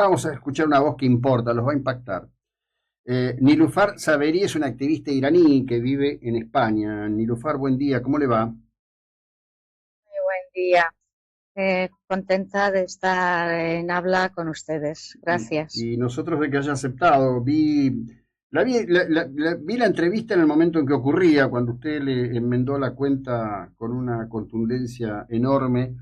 Vamos a escuchar una voz que importa, los va a impactar. Nilufar Saberi es una activista iraní que vive en España. Nilufar, buen día, ¿cómo le va? Muy buen día. Contenta de estar en habla con ustedes. Gracias. Y nosotros de que haya aceptado, vi la entrevista en el momento en que ocurría, cuando usted le enmendó la cuenta con una contundencia enorme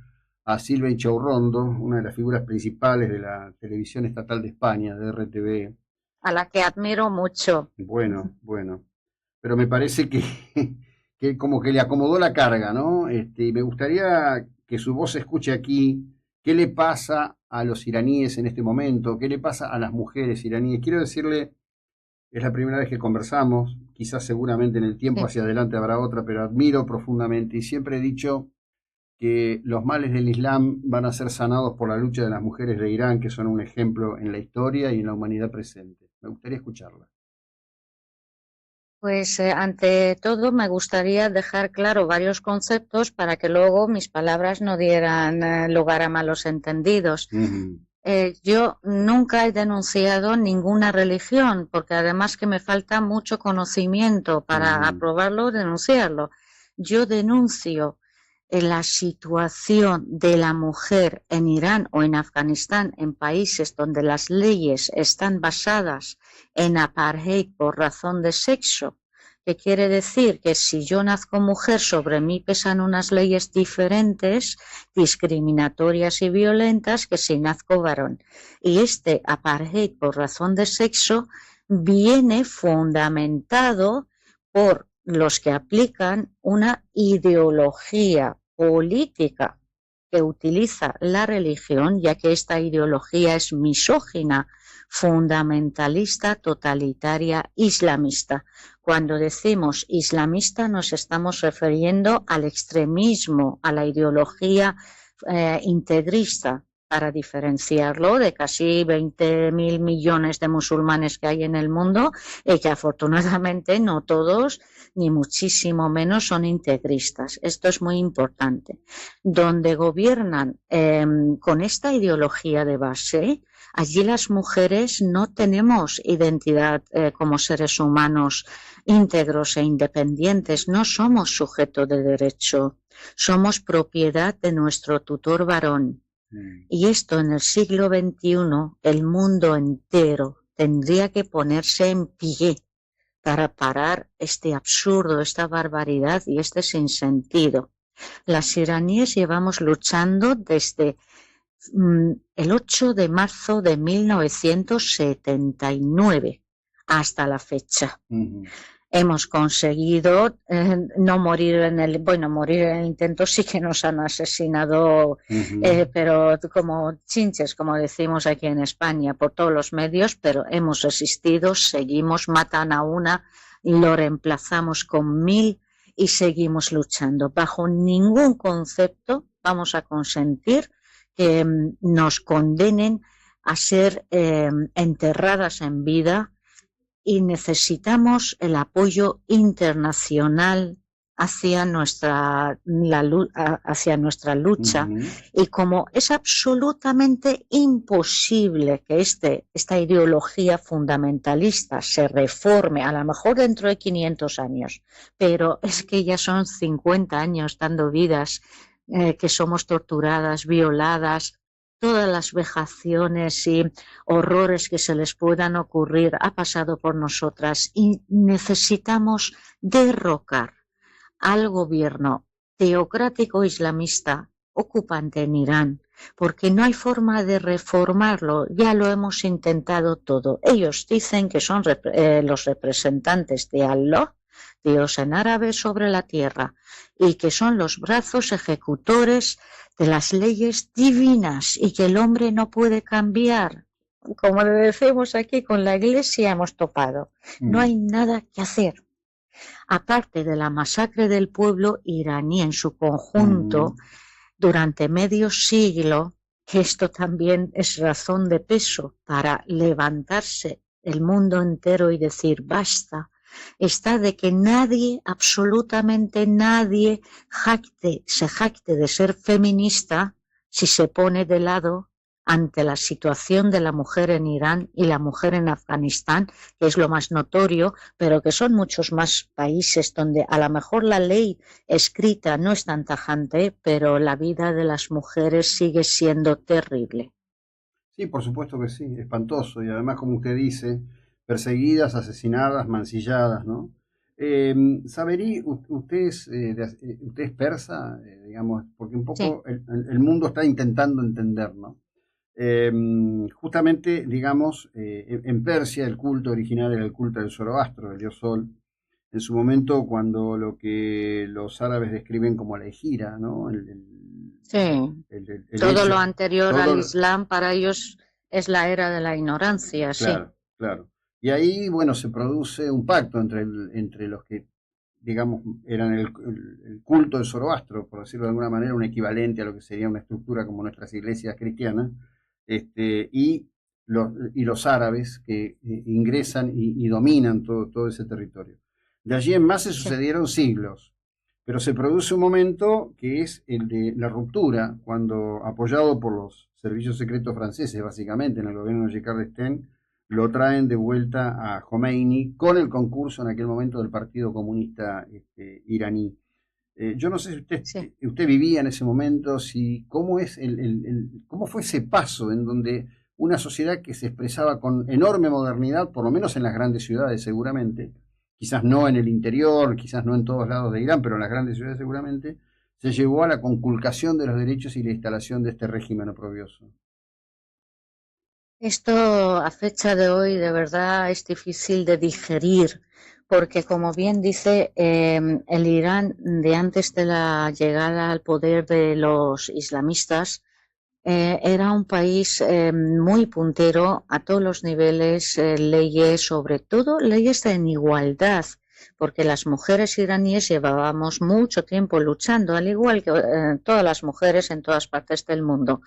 a Silvia Inchaurrondo, una de las figuras principales de la televisión estatal de España, de RTV. A la que admiro mucho. Bueno, bueno, pero me parece que, que como que le acomodó la carga, ¿no? Y me gustaría que su voz se escuche aquí. ¿Qué le pasa a los iraníes en este momento? ¿Qué le pasa a las mujeres iraníes? Quiero decirle, es la primera vez que conversamos, quizás seguramente en el tiempo Sí. hacia adelante habrá otra, pero admiro profundamente y siempre he dicho que los males del Islam van a ser sanados por la lucha de las mujeres de Irán, que son un ejemplo en la historia y en la humanidad presente. Me gustaría escucharla. Pues ante todo me gustaría dejar claro varios conceptos para que luego mis palabras no dieran lugar a malos entendidos. Ujú. Yo nunca he denunciado ninguna religión, porque además que me falta mucho conocimiento para Ujú. aprobarlo o denunciarlo. Yo denuncio la situación de la mujer en Irán o en Afganistán, en países donde las leyes están basadas en apartheid por razón de sexo, que quiere decir que si yo nazco mujer, sobre mí pesan unas leyes diferentes, discriminatorias y violentas, que si nazco varón. Y este apartheid por razón de sexo viene fundamentado por los que aplican una ideología política que utiliza la religión, ya que esta ideología es misógina, fundamentalista, totalitaria, islamista. Cuando decimos islamista nos estamos refiriendo al extremismo, a la ideología integrista, para diferenciarlo de casi 20.000 millones de musulmanes que hay en el mundo y que afortunadamente no todos, ni muchísimo menos, son integristas. Esto es muy importante. Donde gobiernan con esta ideología de base, allí las mujeres no tenemos identidad como seres humanos íntegros e independientes, no somos sujeto de derecho, somos propiedad de nuestro tutor varón. Mm. Y esto en el siglo XXI, el mundo entero tendría que ponerse en pie para parar este absurdo, esta barbaridad y este sinsentido. Las iraníes llevamos luchando desde el 8 de marzo de 1979 hasta la fecha. Ujú. Hemos conseguido no morir morir en el intento, sí que nos han asesinado, Ujú. pero como chinches, como decimos aquí en España, por todos los medios, pero hemos resistido, seguimos, matan a una, lo reemplazamos con 1.000 y seguimos luchando. Bajo ningún concepto vamos a consentir que nos condenen a ser enterradas en vida, y necesitamos el apoyo internacional hacia nuestra lucha. Ujú. Y como es absolutamente imposible que esta ideología fundamentalista se reforme, a lo mejor dentro de 500 años, pero es que ya son 50 años dando vidas, que somos torturadas, violadas, todas las vejaciones y horrores que se les puedan ocurrir ha pasado por nosotras, y necesitamos derrocar al gobierno teocrático islamista ocupante en Irán, porque no hay forma de reformarlo, ya lo hemos intentado todo. Ellos dicen que son los representantes de Allah, Dios en árabe, sobre la tierra, y que son los brazos ejecutores de las leyes divinas y que el hombre no puede cambiar. Como le decimos aquí, con la Iglesia hemos topado. No Mm. hay nada que hacer. Aparte de la masacre del pueblo iraní en su conjunto Ujú. durante medio siglo, que esto también es razón de peso para levantarse el mundo entero y decir basta, está de que nadie, absolutamente nadie, se jacte de ser feminista si se pone de lado ante la situación de la mujer en Irán y la mujer en Afganistán, que es lo más notorio, pero que son muchos más países donde a lo mejor la ley escrita no es tan tajante, pero la vida de las mujeres sigue siendo terrible. Sí, por supuesto que sí, espantoso. Y además, como usted dice, perseguidas, asesinadas, mancilladas, ¿no? Saberí, usted es persa, digamos, porque un Sí. poco el mundo está intentando entender, ¿no? Eh, Justamente, digamos, en Persia el culto original era el culto del Zoroastro, del dios Sol. En su momento, cuando lo que los árabes describen como la ejira, ¿no? Sí, El todo lo hecho, anterior al todo, Islam para ellos es la era de la ignorancia, sí. claro, claro. Y ahí, bueno, se produce un pacto entre los que, digamos, eran el culto del Zoroastro, por decirlo de alguna manera, un equivalente a lo que sería una estructura como nuestras iglesias cristianas, y los árabes que ingresan y dominan todo ese territorio. De allí en más se Sí. sucedieron siglos, pero se produce un momento que es el de la ruptura, cuando apoyado por los servicios secretos franceses, básicamente en el gobierno de Giscard d'Estaing, lo traen de vuelta a Khomeini con el concurso en aquel momento del Partido Comunista iraní. Yo no sé si Sí. usted vivía en ese momento, si cómo es cómo fue ese paso en donde una sociedad que se expresaba con enorme modernidad, por lo menos en las grandes ciudades seguramente, quizás no en el interior, quizás no en todos lados de Irán, pero en las grandes ciudades seguramente, se llevó a la conculcación de los derechos y la instalación de este régimen oprobioso. Esto a fecha de hoy de verdad es difícil de digerir, porque como bien dice, el Irán de antes de la llegada al poder de los islamistas era un país muy puntero a todos los niveles, leyes, sobre todo leyes en igualdad, porque las mujeres iraníes llevábamos mucho tiempo luchando, al igual que todas las mujeres en todas partes del mundo.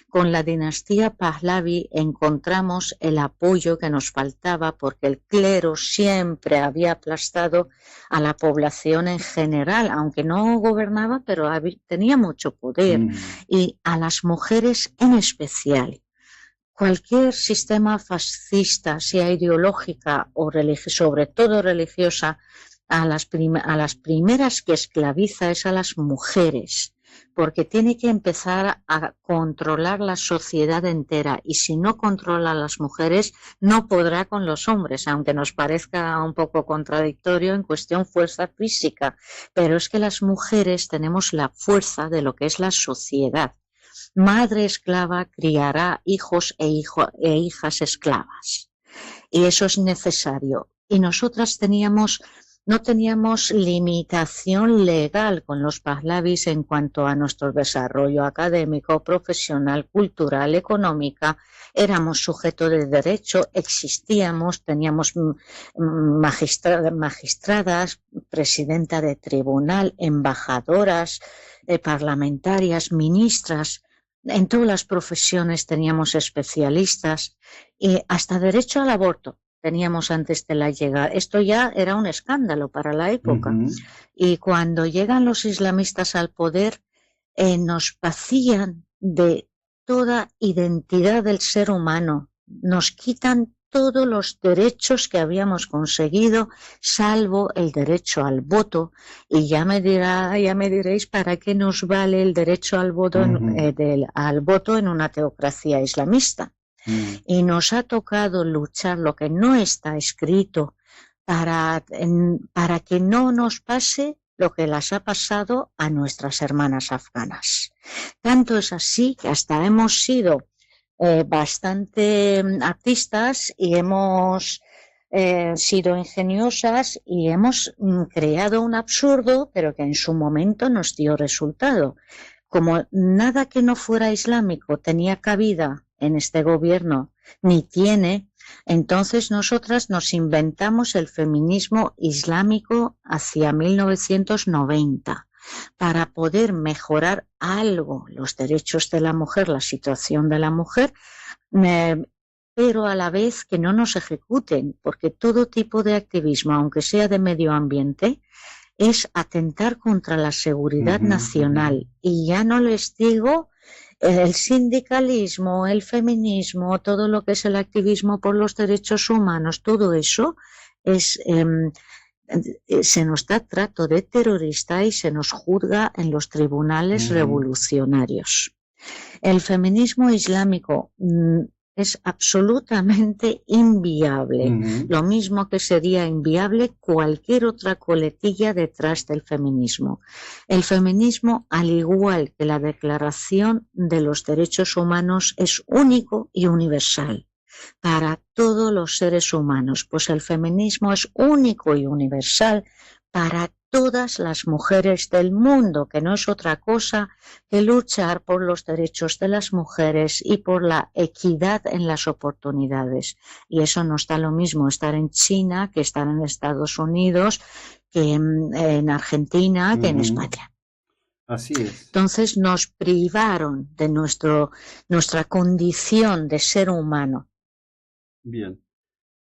Con la dinastía Pahlavi encontramos el apoyo que nos faltaba porque el clero siempre había aplastado a la población en general, aunque no gobernaba, pero tenía mucho poder, y a las mujeres en especial. Cualquier sistema fascista, sea ideológica o sobre todo religiosa, a las primeras que esclaviza es a las mujeres, porque tiene que empezar a controlar la sociedad entera, y si no controla a las mujeres no podrá con los hombres, aunque nos parezca un poco contradictorio en cuestión fuerza física, pero es que las mujeres tenemos la fuerza de lo que es la sociedad. Madre esclava criará hijos e hijas esclavas, y eso es necesario. Y nosotras no teníamos limitación legal con los Pahlavis en cuanto a nuestro desarrollo académico, profesional, cultural, económica. Éramos sujetos de derecho, existíamos, teníamos magistradas, presidenta de tribunal, embajadoras, parlamentarias, ministras. En todas las profesiones teníamos especialistas, y hasta derecho al aborto teníamos antes de la llegada. Esto ya era un escándalo para la época. Y cuando llegan los islamistas al poder, nos vacían de toda identidad del ser humano, nos quitan todos los derechos que habíamos conseguido, salvo el derecho al voto. Y ya me diréis para qué nos vale el derecho al voto, al voto en una teocracia islamista. Y nos ha tocado luchar lo que no está escrito para que no nos pase lo que las ha pasado a nuestras hermanas afganas. Tanto es así que hasta hemos sido bastante artistas y hemos sido ingeniosas y hemos creado un absurdo, pero que en su momento nos dio resultado. Como nada que no fuera islámico tenía cabida en este gobierno, ni tiene, entonces nosotras nos inventamos el feminismo islámico hacia 1990 para poder mejorar algo los derechos de la mujer, la situación de la mujer, pero a la vez que no nos ejecuten, porque todo tipo de activismo, aunque sea de medio ambiente, es atentar contra la seguridad nacional. Y ya no les digo el sindicalismo, el feminismo, todo lo que es el activismo por los derechos humanos, todo eso es, se nos da trato de terrorista y se nos juzga en los tribunales revolucionarios. El feminismo islámico es absolutamente inviable, lo mismo que sería inviable cualquier otra coletilla detrás del feminismo. El feminismo, al igual que la Declaración de los Derechos Humanos, es único y universal para todos los seres humanos, pues el feminismo es único y universal para todas las mujeres del mundo, que no es otra cosa que luchar por los derechos de las mujeres y por la equidad en las oportunidades. Y eso no está lo mismo estar en China que estar en Estados Unidos, que en Argentina, que en España. Así es. Entonces nos privaron de nuestra condición de ser humano. Bien.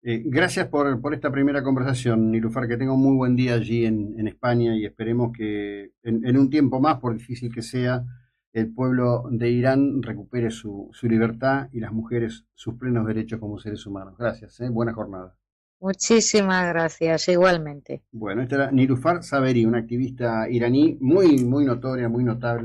Gracias por esta primera conversación, Nilufar, que tenga un muy buen día allí en España y esperemos que en un tiempo más, por difícil que sea, el pueblo de Irán recupere su libertad y las mujeres sus plenos derechos como seres humanos. Gracias, buena jornada. Muchísimas gracias, igualmente. Bueno, esta era Nilufar Saberi, una activista iraní muy, muy notoria, muy notable.